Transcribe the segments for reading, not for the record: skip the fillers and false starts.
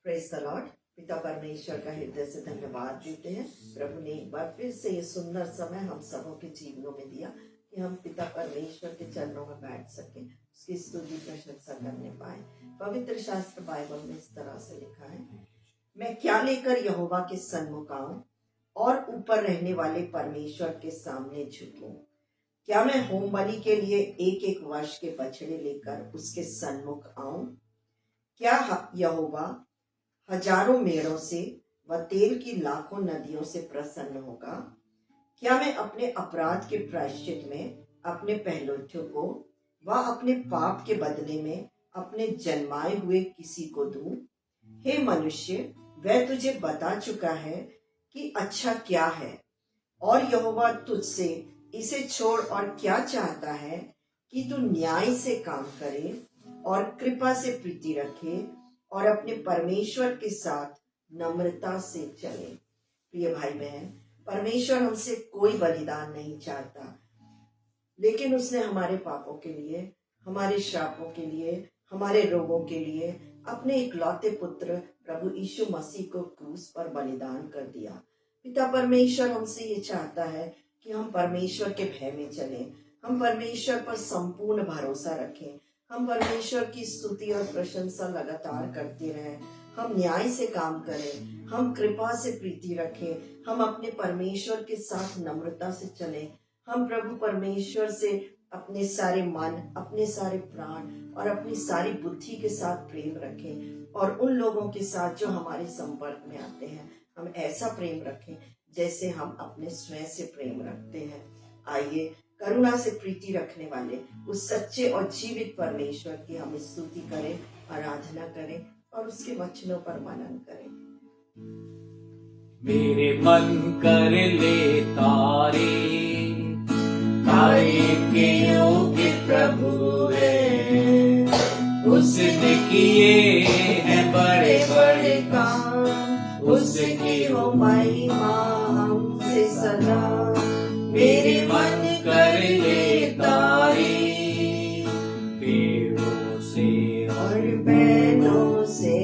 Praise the Lord. पिता परमेश्वर का हृदय से धन्यवाद देते हैं। प्रभु ने एक बार फिर से ये सुंदर समय हम सबों के जीवनों में दिया कि हम पिता परमेश्वर के चरणों में बैठ सके, उसकी स्तुति प्रशंसा करने पाए। पवित्र शास्त्र बाइबल में इस तरह से लिखा है, मैं क्या लेकर यहोवा के सन्मुख आऊं और ऊपर रहने वाले परमेश्वर के सामने झुकूं? क्या मैं होम बलि के लिए एक एक वर्ष के बछड़े लेकर उसके सन्मुख आऊं? क्या यहोवा हजारों मेढ़ों से व तेल की लाखों नदियों से प्रसन्न होगा? क्या मैं अपने अपराध के प्रायश्चित में अपने पहलौठों को व अपने पाप के बदले में अपने जन्माए हुए किसी को दूं? हे मनुष्य, वह तुझे बता चुका है कि अच्छा क्या है, और यहोवा तुझसे इसे छोड़ और क्या चाहता है कि तू न्याय से काम करे और कृपा से प्रीति रखे और अपने परमेश्वर के साथ नम्रता से चले। प्रिय भाई बहन, परमेश्वर हमसे कोई बलिदान नहीं चाहता, लेकिन उसने हमारे पापों के लिए, हमारे श्रापों के लिए, हमारे रोगों के लिए अपने इकलौते पुत्र प्रभु यीशु मसीह को क्रूस पर बलिदान कर दिया। पिता परमेश्वर हमसे ये चाहता है कि हम परमेश्वर के भय में चलें, हम परमेश्वर पर संपूर्ण भरोसा रखें, हम परमेश्वर की स्तुति और प्रशंसा लगातार करते रहें, हम न्याय से काम करें, हम कृपा से प्रीति रखें, हम अपने परमेश्वर के साथ नम्रता से चलें, हम प्रभु परमेश्वर से अपने सारे मन, अपने सारे प्राण और अपनी सारी बुद्धि के साथ प्रेम रखें, और उन लोगों के साथ जो हमारे संपर्क में आते हैं हम ऐसा प्रेम रखें जैसे हम अपने स्वयं से प्रेम रखते हैं। आइए करुणा से प्रीति रखने वाले उस सच्चे और जीवित परमेश्वर की हम स्तुति करें, आराधना करें और उसके वचनों पर मनन करें। मेरे मन कर ले तारीफ के योग्य प्रभु है, उसने किए हैं बड़े बड़े काम, उसकी हो महिमा हमसे सदा। मेरे मन कर ले तारीफ पेड़ों से और बैलों से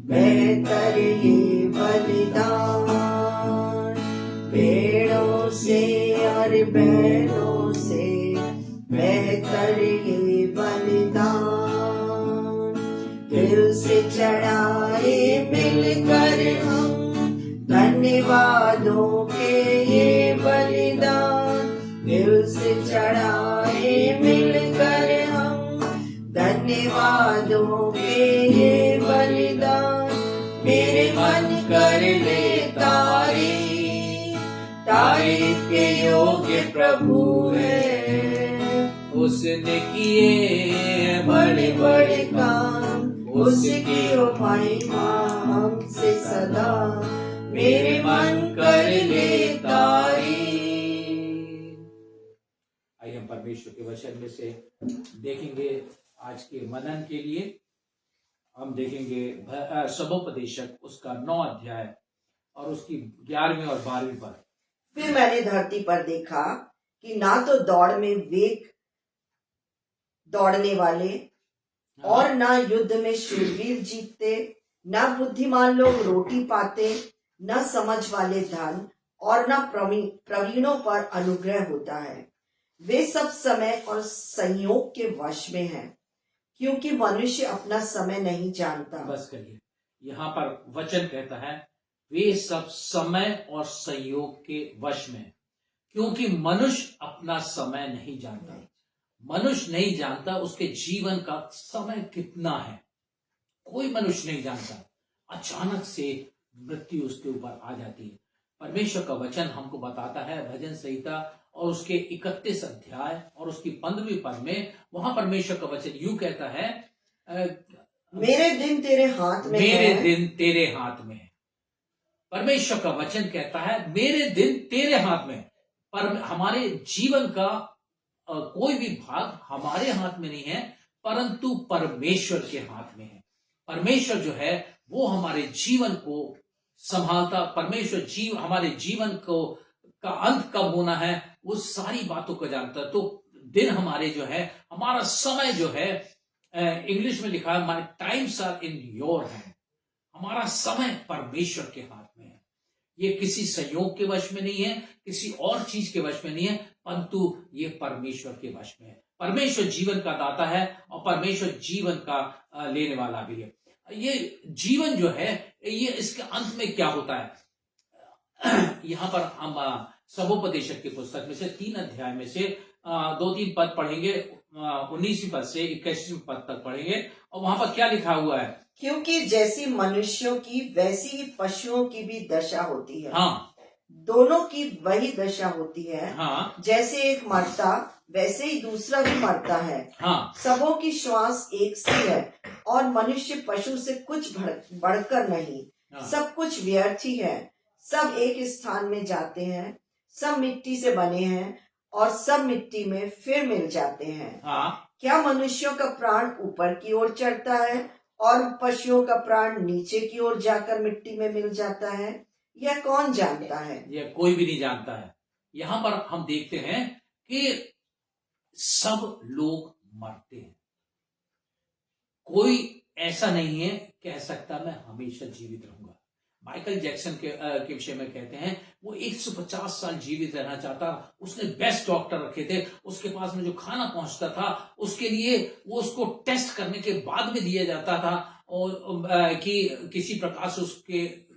बेहतर ये बलिदान, पेड़ों से और बैलों से बेहतर ये बलिदान। दिल से चढ़ाए मिलकर हम धन्यवादों के ये बलिदान, दिल से चढ़ाए मिलकर हम धन्यवादों के ये बलिदान। मेरे मन कर ले तारीफ के योग्य प्रभु है, उसने किए बड़े बड़े काम, उसकी हो महिमा हमसे सदा। मेरे मन कर ले तारीफ। आइए हम परमेश्वर के वचन में से देखेंगे। आज के मनन के लिए हम देखेंगे सबोपदेशक उसका 9 अध्याय और उसकी 11वीं और 12वीं पद। फिर मैंने धरती पर देखा कि ना तो दौड़ में वेग दौड़ने वाले और ना युद्ध में शूरवीर जीतते, ना बुद्धिमान लोग रोटी पाते, ना समझ वाले धन और ना प्रवीणों पर अनुग्रह होता है। वे सब समय और संयोग के वश में हैं, क्योंकि मनुष्य अपना समय नहीं जानता। बस करिए, यहाँ पर वचन कहता है वे सब समय और संयोग के वश में, क्योंकि मनुष्य अपना समय नहीं जानता। मनुष्य नहीं जानता उसके जीवन का समय कितना है, कोई मनुष्य नहीं जानता। अचानक से मृत्यु उसके ऊपर आ जाती है। परमेश्वर का वचन हमको बताता है भजन संहिता और उसके 31 अध्याय और उसकी 15वीं पद में, वहां परमेश्वर का वचन यूं कहता है, मेरे दिन तेरे हाथ में, मेरे दिन तेरे हाथ में है। परमेश्वर का वचन कहता है मेरे दिन तेरे हाथ में। पर हमारे जीवन का कोई भी भाग हमारे हाथ में नहीं है, परंतु परमेश्वर के हाथ में है। परमेश्वर जो है वो हमारे जीवन को संभालता। परमेश्वर हमारे जीवन को का अंत कब होना है वो सारी बातों को जानता है। तो दिन हमारे जो है, हमारा समय जो है, इंग्लिश में लिखा है my times are in your hand. हमारा समय परमेश्वर के हाथ में है। ये किसी संयोग के वश में नहीं है, किसी और चीज के वश में नहीं है, परंतु ये परमेश्वर के वश में है। परमेश्वर जीवन का दाता है और परमेश्वर जीवन का लेने वाला भी है। ये जीवन जो है, ये इसके अंत में क्या होता है, यहाँ पर हम सबोपदेशक की पुस्तक में से 3 अध्याय में से 2-3 पद पढ़ेंगे, 19वीं पद से 21वीं पद तक पढ़ेंगे, और वहां पर क्या लिखा हुआ है। क्योंकि जैसी मनुष्यों की वैसी ही पशुओं की भी दशा होती है। हाँ, दोनों की वही दशा होती है। हाँ, जैसे एक मरता वैसे ही दूसरा भी मरता है। हाँ, सबों की श्वास एक सी है और मनुष्य पशु से कुछ बढ़कर नहीं। हाँ, सब कुछ व्यर्थ ही है। सब एक स्थान में जाते हैं। सब मिट्टी से बने हैं और सब मिट्टी में फिर मिल जाते हैं। हाँ। क्या मनुष्यों का प्राण ऊपर की ओर चढ़ता है और पशुओं का प्राण नीचे की ओर जाकर मिट्टी में मिल जाता है? यह कौन जानता है? यह कोई भी नहीं जानता है। यहां पर हम देखते हैं कि सब लोग मरते हैं। कोई ऐसा नहीं है कह सकता मैं हमेशा जीवित रहूंगा। माइकल जैक्सन के विषय में कहते हैं, वो 150 साल जीवित रहना चाहता। उसने बेस्ट डॉक्टर रखे थे, उसके पास में जो खाना पहुंचता था उसके लिए वो उसको टेस्ट करने के बाद में दिया जाता था, और कि किसी प्रकार से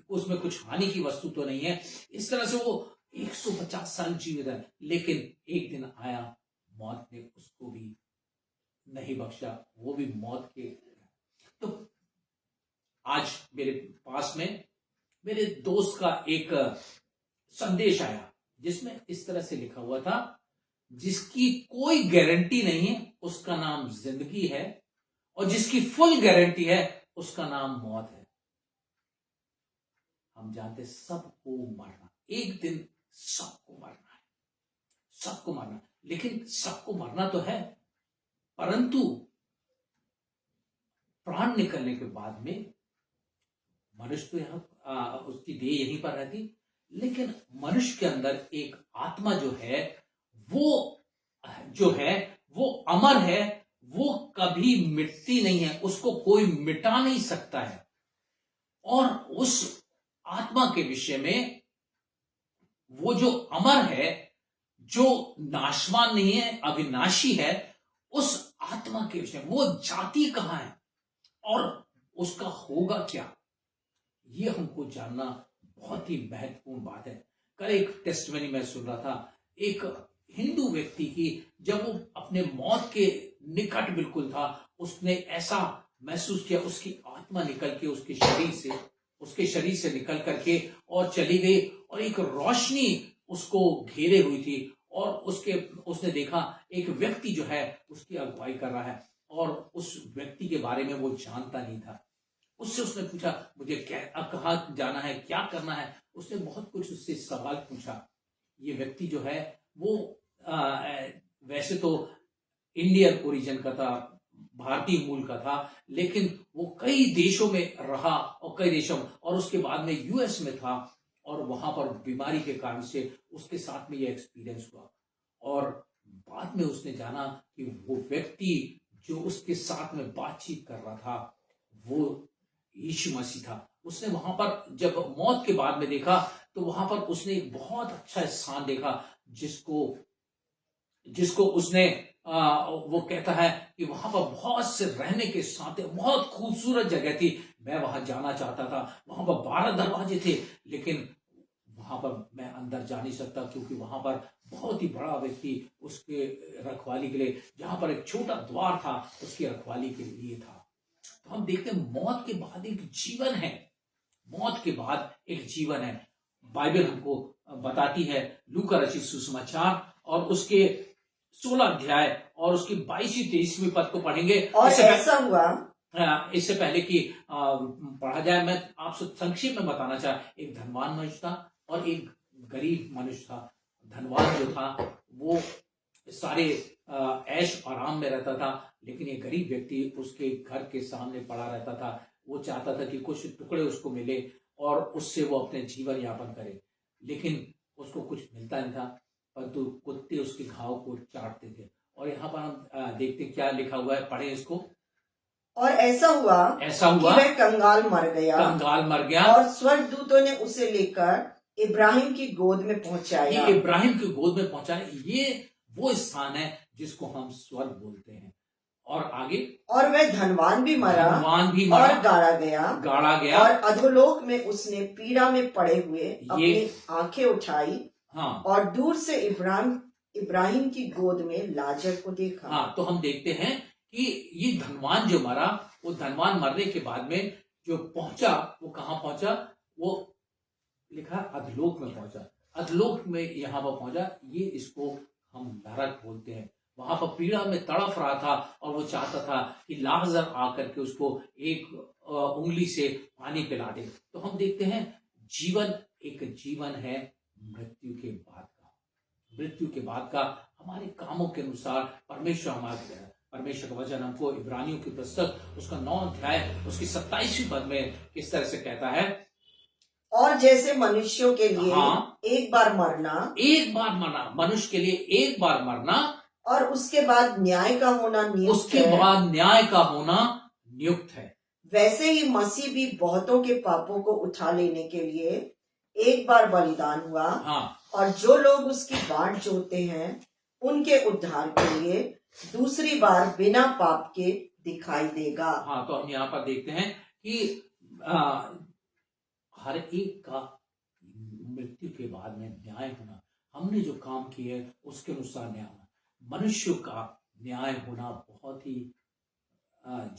उसमें कुछ हानि की वस्तु तो नहीं है। इस तरह से वो 150 साल जीवित है, लेकिन एक दिन आया, मौत ने उसको भी नहीं बख्शा, वो भी मौत के। तो आज मेरे पास में मेरे दोस्त का एक संदेश आया, जिसमें इस तरह से लिखा हुआ था, जिसकी कोई गारंटी नहीं है उसका नाम जिंदगी है, और जिसकी फुल गारंटी है उसका नाम मौत है। हम जानते सबको मरना, एक दिन सबको मरना है, सबको मरना। लेकिन सबको मरना तो है, परंतु प्राण निकलने के बाद में मनुष्य तो यहाँ उसकी देह यहीं पर रहती, लेकिन मनुष्य के अंदर एक आत्मा जो है वो अमर है, वो कभी मिटती नहीं है, उसको कोई मिटा नहीं सकता है। और उस आत्मा के विषय में, वो जो अमर है, जो नाशवान नहीं है, अविनाशी है, उस आत्मा के विषय में वो जाति कहां है और उसका होगा क्या, ये हमको जानना बहुत ही महत्वपूर्ण बात है। कल एक टेस्टमनी में सुन रहा था, एक हिंदू व्यक्ति की, जब वो अपने मौत के निकट बिल्कुल था, उसने ऐसा महसूस किया, उसकी आत्मा निकल के उसके शरीर से निकल करके और चली गई, और एक रोशनी उसको घेरे हुई थी, और उसने देखा एक व्यक्ति जो है उसकी अगुवाई कर रहा है, और उस व्यक्ति के बारे में वो जानता नहीं था। उससे उसने पूछा, मुझे कहाँ जाना है, क्या करना है, उसने बहुत कुछ उससे सवाल पूछा। ये व्यक्ति जो है वो वैसे तो इंडियन ओरिजिन का था, भारतीय मूल का था, लेकिन वो कई देशों में रहा, और उसके बाद में यूएस में था, और वहां पर बीमारी के कारण से उसके साथ में ये एक्सपीरियंस हुआ। और बाद में उसने जाना कि वो व्यक्ति जो उसके साथ में बातचीत कर रहा था वो यीशु मसीह था। उसने वहां पर जब मौत के बाद में देखा, तो वहां पर उसने एक बहुत अच्छा स्थान देखा, जिसको उसने वो कहता है कि वहां पर बहुत से रहने के साथ बहुत खूबसूरत जगह थी। मैं वहां जाना चाहता था, वहां पर 12 दरवाजे थे, लेकिन वहां पर मैं अंदर जा नहीं सकता, क्योंकि वहां पर बहुत ही बड़ा व्यक्ति उसके रखवाली के लिए, जहां पर एक छोटा द्वार था उसकी रखवाली के लिए था। तो हम देखते हैं मौत के बाद एक जीवन है, मौत के बाद एक जीवन है। बाइबल हमको बताती है, लूका रचित सुसमाचार और उसके 16 अध्याय और उसकी 22-23वीं पद को पढ़ेंगे। और ऐसा हुआ, इससे पहले कि पढ़ा जाए, मैं आपसे संक्षेप में बताना चाह, एक धनवान मनुष्य था और एक गरीब मनुष्य था। धनवान जो था वो सारे ऐश आराम में रहता था, लेकिन ये गरीब व्यक्ति उसके घर के सामने पड़ा रहता था। वो चाहता था कि कुछ टुकड़े उसको मिले और उससे वो अपने जीवन यापन करे, लेकिन उसको कुछ मिलता नहीं था, परंतु कुत्ते उसके घाव को चाटते थे। और यहाँ पर हम देखते क्या लिखा हुआ है, पढ़े इसको। और ऐसा हुआ कि वह कंगाल मर गया और स्वर्गदूतों ने उसे लेकर इब्राहिम की गोद में पहुंचाया। ये इब्राहिम की गोद में पहुंचाया, ये वो स्थान है जिसको हम स्वर्ग बोलते हैं। और आगे, और वह धनवान भी मरा और गाड़ा गया और अधोलोक में उसने पीड़ा में पड़े हुए अपनी आंखें उठाई। हाँ, और दूर से इब्राहिम की गोद में लाजर को देखा। हाँ, तो हम देखते हैं कि ये धनवान जो मरा, वो धनवान मरने के बाद में जो पहुंचा, वो कहाँ पहुंचा? वो लिखा अधलोक में पहुंचा। अधलोक में यहाँ पर पहुंचा, ये इसको हम नरक बोलते हैं। वहां पर पीड़ा में तड़फ रहा था और वो चाहता था कि लाजर आकर के उसको एक उंगली से पानी पिला दे। तो हम देखते हैं जीवन एक जीवन है मृत्यु के बाद का। मृत्यु के बाद का हमारे कामों के अनुसार परमेश्वर का वचन हमको इब्रानियों की पुस्तक उसका 9 अध्याय उसकी 27वीं पद में इस तरह से कहता है, और जैसे मनुष्यों के लिए एक बार मरना, मनुष्य के लिए एक बार मरना और उसके बाद न्याय का होना नियुक्त है, वैसे ही मसीह भी बहुतों के पापों को उठा लेने के लिए एक बार बलिदान हुआ। और जो लोग उसकी बाट जोहते हैं उनके उद्धार के लिए दूसरी बार बिना पाप के दिखाई देगा। हाँ, तो हम यहाँ पर देखते हैं कि हर एक का मृत्यु के बाद में न्याय होना, हमने जो काम किए उसके अनुसार न्याय होना, मनुष्य का न्याय होना बहुत ही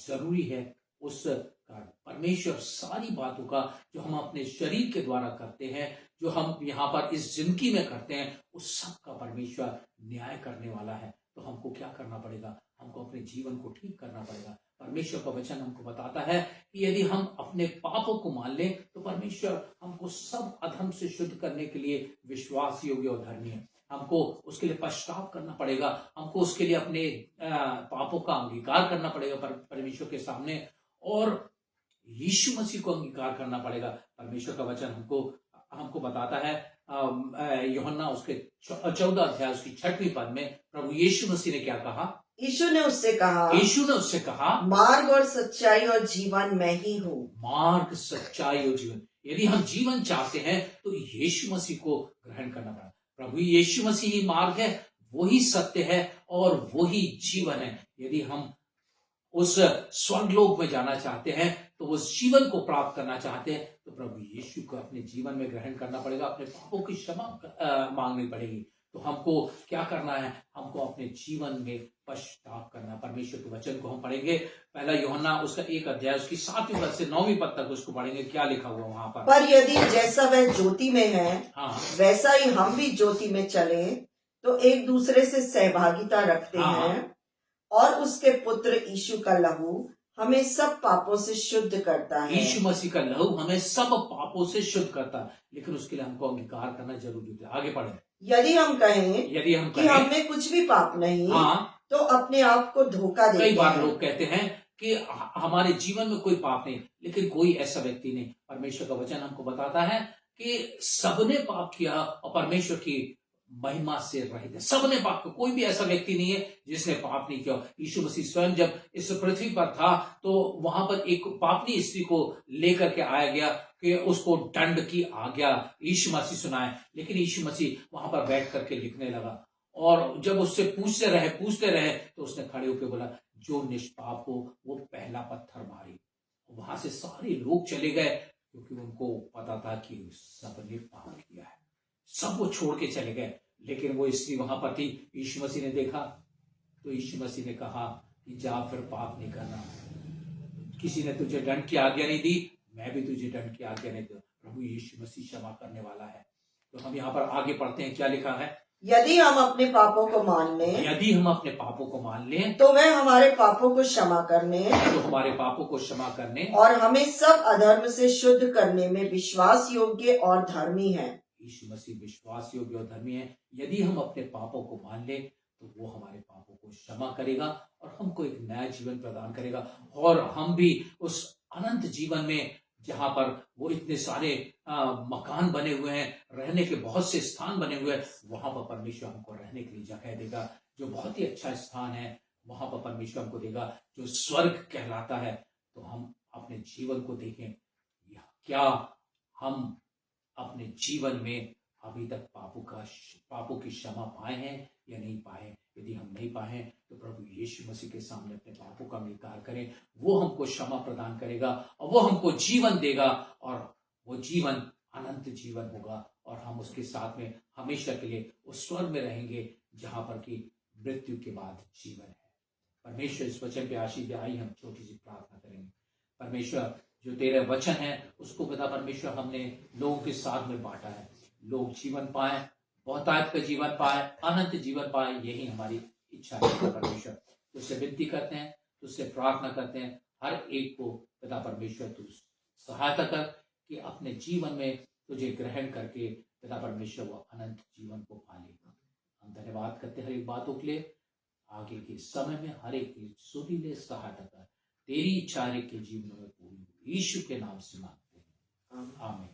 जरूरी है। उस कारण परमेश्वर सारी बातों का जो हम अपने शरीर के द्वारा करते हैं, जो हम यहाँ पर इस जिंदगी में करते हैं, उस सब का परमेश्वर न्याय करने वाला है। तो हमको क्या करना पड़ेगा? हमको अपने जीवन को ठीक करना पड़ेगा। परमेश्वर का वचन हमको बताता है कि यदि हम अपने पापों को मान लें तो परमेश्वर हमको सब अधर्म से शुद्ध करने के लिए विश्वास योग्य और धर्मी है। हमको उसके लिए पश्चाताप करना पड़ेगा, हमको उसके लिए अपने पापों का अंगीकार करना पड़ेगा परमेश्वर के सामने, और यीशु मसीह को अंगीकार करना पड़ेगा। परमेश्वर का वचन हमको बताता है यूहन्ना उसके 14 अध्याय उसकी 6वीं पद में प्रभु यीशु मसीह ने क्या कहा? यीशु ने उससे कहा मार्ग और सच्चाई और जीवन मैं ही हूँ। मार्ग, सच्चाई और जीवन। यदि हम जीवन चाहते हैं तो यीशु मसीह को ग्रहण करना पड़ेगा। प्रभु यीशु मसीह ही मार्ग है, वही सत्य है और वही जीवन है। यदि हम उस स्वर्गलोक में जाना चाहते हैं, तो उस जीवन को प्राप्त करना चाहते हैं, तो प्रभु यीशु को अपने जीवन में ग्रहण करना पड़ेगा, अपने पापों की क्षमा मांगनी पड़ेगी। तो हमको क्या करना है? हमको अपने जीवन में पश्चाताप करना। परमेश्वर के वचन को हम पढ़ेंगे, पहला यूहन्ना उसका 1 अध्याय उसकी 7वीं पद से 9वीं पद तक उसको पढ़ेंगे। क्या लिखा हुआ वहां पर यदि जैसा वह ज्योति में है, वैसा ही हम भी ज्योति में चले, तो एक दूसरे से सहभागिता रखते हैं, और उसके पुत्र यीशु का लहू हमें सब पापों से शुद्ध करता है। यीशु मसीह का लहू हमें सब पापों से शुद्ध करता है, लेकिन उसके लिए हमको अंगीकार करना जरूरी है। आगे बढ़े। यदि हम कहें कि हमने कुछ भी पाप नहीं, तो अपने आप को धोखा देते हैं। कई बार लोग कहते हैं कि हमारे जीवन में कोई पाप नहीं, लेकिन कोई ऐसा व्यक्ति नहीं। परमेश्वर का वचन हमको बताता है कि सबने पाप किया और परमेश्वर की महिमा से रहित है। सबने पाप किया, कोई भी ऐसा व्यक्ति नहीं है जिसने पाप नहीं किया। यीशु मसीह स्वयं जब इस पृथ्वी पर था तो वहां पर एक पापनी स्त्री को लेकर के आया गया कि उसको दंड की आज्ञा यीशु मसीह सुनाए, लेकिन यीशु मसीह वहां पर बैठ करके लिखने लगा। और जब उससे पूछते रहे तो उसने खड़े होकर बोला, जो निष्पाप हो वो पहला पत्थर मारे। वहां से सारे लोग चले गए, क्योंकि उनको पता था कि सबने पाप किया है। सब वो छोड़ के चले गए, लेकिन वो स्त्री वहां पर थी। यीशु मसीह ने देखा तो यीशु मसीह ने कहा कि जा फिर पाप नहीं करना। किसी ने तुझे दंड की आज्ञा नहीं दी, मैं भी तुझे दंड की आज्ञा नहीं दूं। प्रभु यीशु मसीह क्षमा करने वाला है। तो हम यहाँ पर आगे पढ़ते हैं, क्या लिखा है? यदि हम अपने पापों को मान लें, तो वह हमारे पापों को क्षमा करने और हमें सब अधर्म से शुद्ध करने में विश्वास योग्य और धर्मी है। यीशु मसीह विश्वास योग्य और धर्मी है। यदि हम अपने पापों को मान लें तो वो हमारे पापों को क्षमा करेगा और हमको एक नया जीवन प्रदान करेगा, और हम भी उस अनंत जीवन में, जहां पर वो इतने सारे मकान बने हुए हैं, रहने के बहुत से स्थान बने हुए हैं, वहां पर परमेश्वर हमको रहने के लिए जगह देगा, जो बहुत ही अच्छा स्थान है। वहां पर परमेश्वर हमको देगा जो स्वर्ग कहलाता है। तो हम अपने जीवन को देखें, क्या हम अपने जीवन में अभी तक पापों की क्षमा पाए हैं या नहीं पाए। यदि हम नहीं पाए हैं तो प्रभु यीशु मसीह के सामने अपने पापों का अंगीकार करें, वो हमको क्षमा प्रदान करेगा और वो हमको जीवन देगा, और वो जीवन अनंत जीवन होगा, और हम उसके साथ में हमेशा के लिए उस स्वर्ग में रहेंगे जहां पर कि मृत्यु के बाद जीवन है। परमेश्वर इस वचन पे आशीष दे। आई हम छोटी सी प्रार्थना करेंगे। परमेश्वर, जो तेरे वचन है उसको पिता परमेश्वर हमने लोगों के साथ में बांटा है, लोग जीवन पाए, बहुतायत का जीवन पाए, अनंत जीवन पाए, यही हमारी इच्छा है पिता परमेश्वर। तुझसे विनती करते हैं, तुझसे प्रार्थना करते हैं, हर एक को पिता परमेश्वर तू सहायता कर कि अपने जीवन में तुझे ग्रहण करके पिता परमेश्वर वो अनंत जीवन को पाले। हम धन्यवाद करते हैं हर एक बातों के लिए। आगे के समय में हर एक की सुरीले सहायता कर, तेरी इच्छा हर एक के जीवन में पूरी हो, यीशु के नाम से मांगते हैं, आमीन।